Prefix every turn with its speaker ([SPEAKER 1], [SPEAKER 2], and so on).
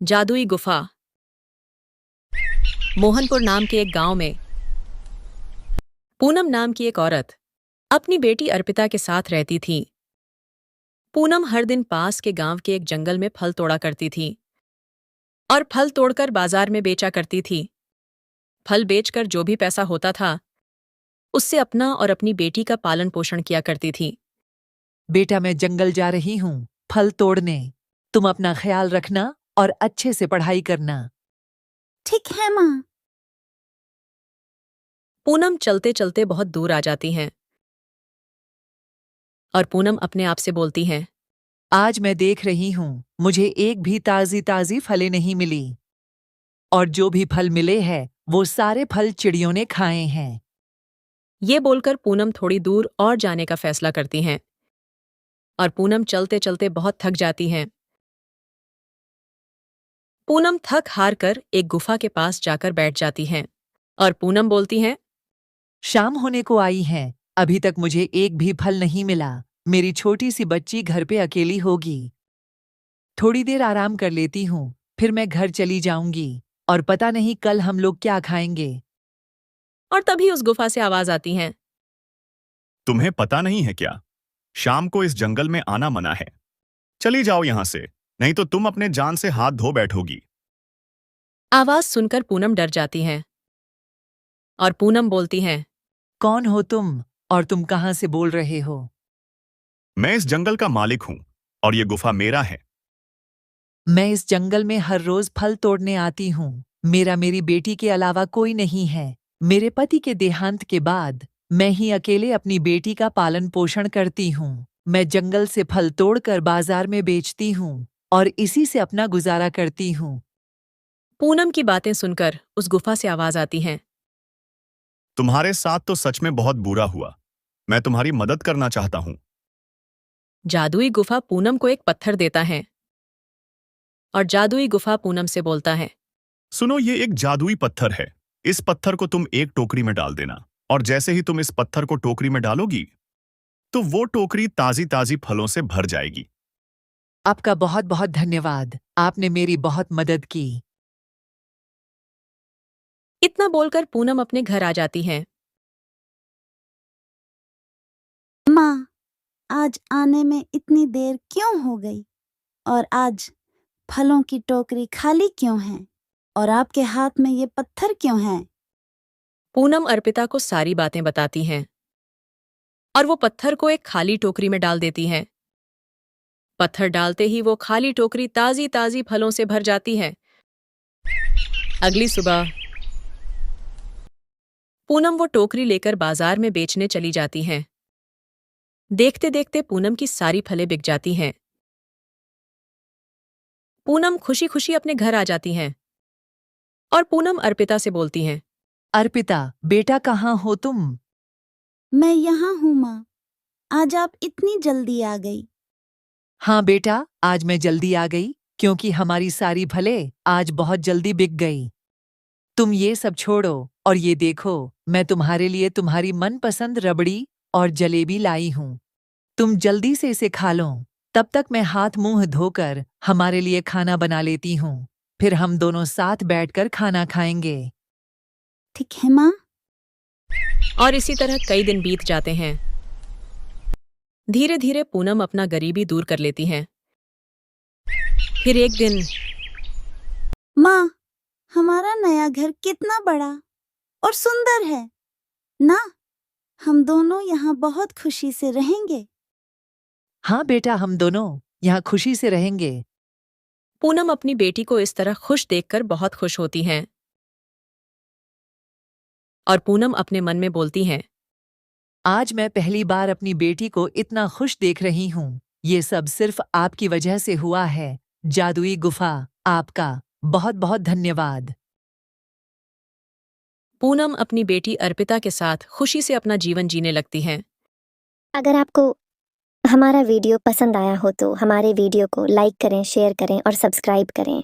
[SPEAKER 1] जादुई गुफा। मोहनपुर नाम के एक गांव में पूनम नाम की एक औरत अपनी बेटी अर्पिता के साथ रहती थी। पूनम हर दिन पास के गांव के एक जंगल में फल तोड़ा करती थी और फल तोड़कर बाजार में बेचा करती थी। फल बेचकर जो भी पैसा होता था उससे अपना और अपनी बेटी का पालन पोषण किया करती थी।
[SPEAKER 2] बेटा, मैं जंगल जा रही हूँ फल तोड़ने। तुम अपना ख्याल रखना और अच्छे से पढ़ाई करना।
[SPEAKER 3] ठीक है माँ।
[SPEAKER 1] पूनम चलते चलते बहुत दूर आ जाती हैं और पूनम अपने आप से बोलती हैं,
[SPEAKER 2] आज मैं देख रही हूँ मुझे एक भी ताजी ताजी फलें नहीं मिली, और जो भी फल मिले हैं वो सारे फल चिड़ियों ने खाए हैं।
[SPEAKER 1] ये बोलकर पूनम थोड़ी दूर और जाने का फैसला करती हैं और पूनम चलते चलते बहुत थक जाती हैं। पूनम थक हार कर एक गुफा के पास जाकर बैठ जाती हैं और पूनम बोलती हैं,
[SPEAKER 2] शाम होने को आई है, अभी तक मुझे एक भी फल नहीं मिला। मेरी छोटी सी बच्ची घर पे अकेली होगी। थोड़ी देर आराम कर लेती हूँ, फिर मैं घर चली जाऊंगी और पता नहीं कल हम लोग क्या खाएंगे।
[SPEAKER 1] और तभी उस गुफा से आवाज आती है,
[SPEAKER 4] तुम्हें पता नहीं है क्या? शाम को इस जंगल में आना मना है। चली जाओ यहां से, नहीं तो तुम अपने जान से हाथ धो बैठोगी।
[SPEAKER 1] आवाज सुनकर पूनम डर जाती हैं और पूनम बोलती हैं,
[SPEAKER 2] कौन हो तुम और तुम कहाँ से बोल रहे हो?
[SPEAKER 4] मैं इस जंगल का मालिक हूं और ये गुफा मेरा है।
[SPEAKER 2] मैं इस जंगल में हर रोज फल तोड़ने आती हूँ। मेरी बेटी के अलावा कोई नहीं है। मेरे पति के देहांत के बाद मैं ही अकेले अपनी बेटी का पालन पोषण करती हूँ। मैं जंगल से फल तोड़कर बाजार में बेचती हूँ और इसी से अपना गुजारा करती हूँ।
[SPEAKER 1] पूनम की बातें सुनकर उस गुफा से आवाज आती है,
[SPEAKER 4] तुम्हारे साथ तो सच में बहुत बुरा हुआ। मैं तुम्हारी मदद करना चाहता हूं।
[SPEAKER 1] जादुई गुफा पूनम को एक पत्थर देता है और जादुई गुफा पूनम से बोलता है,
[SPEAKER 4] सुनो, ये एक जादुई पत्थर है। इस पत्थर को तुम एक टोकरी में डाल देना, और जैसे ही तुम इस पत्थर को टोकरी में डालोगी तो वो टोकरी ताजी ताजी फलों से भर जाएगी।
[SPEAKER 2] आपका बहुत बहुत धन्यवाद, आपने मेरी बहुत मदद की।
[SPEAKER 1] इतना बोलकर पूनम अपने घर आ जाती हैं।
[SPEAKER 3] माँ, आज आने में इतनी देर क्यों हो गई? और आज फलों की टोकरी खाली क्यों है? और आपके हाथ में ये पत्थर क्यों है?
[SPEAKER 1] पूनम अर्पिता को सारी बातें बताती हैं और वो पत्थर को एक खाली टोकरी में डाल देती हैं। पत्थर डालते ही वो खाली टोकरी ताजी ताजी फलों से भर जाती है। अगली सुबह पूनम वो टोकरी लेकर बाजार में बेचने चली जाती हैं। देखते देखते पूनम की सारी फलें बिक जाती हैं। पूनम खुशी खुशी अपने घर आ जाती हैं और पूनम अर्पिता से बोलती हैं,
[SPEAKER 2] अर्पिता, बेटा कहाँ हो तुम?
[SPEAKER 3] मैं यहाँ हूँ माँ। आज आप इतनी जल्दी आ गई।
[SPEAKER 2] हाँ बेटा, आज मैं जल्दी आ गई क्योंकि हमारी सारी फलें आज बहुत जल्दी बिक गई। तुम ये सब छोड़ो और ये देखो, मैं तुम्हारे लिए तुम्हारी मनपसंद रबड़ी और जलेबी लाई हूँ। तुम जल्दी से इसे खा लो। तब तक मैं हाथ मुंह धोकर हमारे लिए खाना बना लेती हूँ। फिर हम दोनों साथ बैठकर खाना खाएंगे।
[SPEAKER 3] ठीक है माँ।
[SPEAKER 1] और इसी तरह कई दिन बीत जाते हैं। धीरे धीरे पूनम अपना गरीबी दूर कर लेती हैं। फिर एक दिन
[SPEAKER 3] माँ, हमारा नया घर कितना बड़ा और सुंदर है ना? हम दोनों यहाँ बहुत खुशी से रहेंगे।
[SPEAKER 2] हाँ बेटा, हम दोनों यहाँ खुशी से रहेंगे।
[SPEAKER 1] पूनम अपनी बेटी को इस तरह खुश देखकर बहुत खुश होती हैं और पूनम अपने मन में बोलती हैं,
[SPEAKER 2] आज मैं पहली बार अपनी बेटी को इतना खुश देख रही हूँ। ये सब सिर्फ आपकी वजह से हुआ है। जादुई गुफा, आपका बहुत बहुत धन्यवाद।
[SPEAKER 1] पूनम अपनी बेटी अर्पिता के साथ खुशी से अपना जीवन जीने लगती हैं।
[SPEAKER 5] अगर आपको हमारा वीडियो पसंद आया हो तो हमारे वीडियो को लाइक करें, शेयर करें और सब्सक्राइब करें।